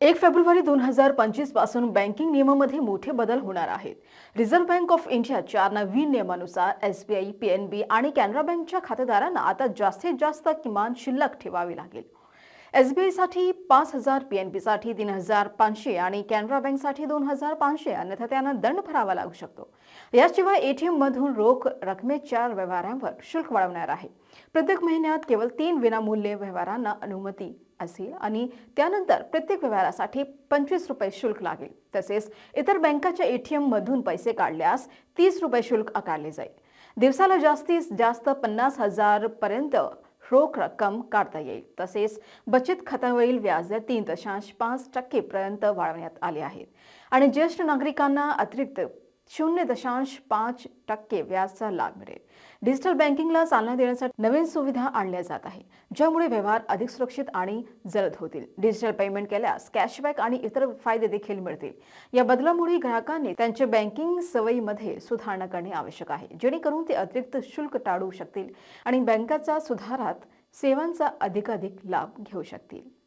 1 February 2025 पासून banking नियमामध्ये मोठे बदल होणार आहेत. रिझर्व्ह बँक ऑफ इंडियाच्या नवीन नियमानुसार एसबीआय, पीएनबी आणि कॅनरा बँकच्या खातेदारांना आता जास्तीत जास्त किमान शिल्लक ठेवावी लागेल. एसबीआयसाठी 5,000, पीएनबीसाठी 3,500 आणि कॅनरा बँकसाठी 2,500, अन्यथा त्यांना दंड भरावा लागू शकतो. याशिवाय एटीएममधून रोख रकमेच्या व्यवहारांवर शुल्क वाढवणार आहे. प्रत्येक महिन्यात केवळ 3 विनामूल्य व्यवहारांना अनुमती असेल आणि त्यानंतर प्रत्येक व्यवहारासाठी ₹25 शुल्क लागेल. तसेच इतर बँकाच्या एटीएममधून पैसे काढल्यास ₹30 शुल्क आकारले जाईल. दिवसाला जास्तीत जास्त 50,000 पर्यंत रोख रक्कम काढता येईल. तसेच बचत खात्यावरील व्याजदर 3.5% पर्यंत वाढवण्यात आले आहेत आणि ज्येष्ठ नागरिकांना अतिरिक्त 0.5% व्याजचा लाभ मिळेल. डिजिटल बँकिंगला चालना देण्यासाठी नवीन सुविधा आणल्या जात आहे, ज्यामुळे व्यवहार अधिक सुरक्षित आणि जलद होतील. डिजिटल पेमेंट केल्यास कॅशबॅक आणि इतर फायदे देखील मिळतील. या बदलामुळे ग्राहकांनी त्यांच्या बँकिंग सवयीमध्ये सुधारणा करणे आवश्यक आहे, जेणेकरून ते अतिरिक्त शुल्क टाळू शकतील आणि बँकाच्या सुधारात सेवांचा अधिकाधिक लाभ घेऊ शकतील.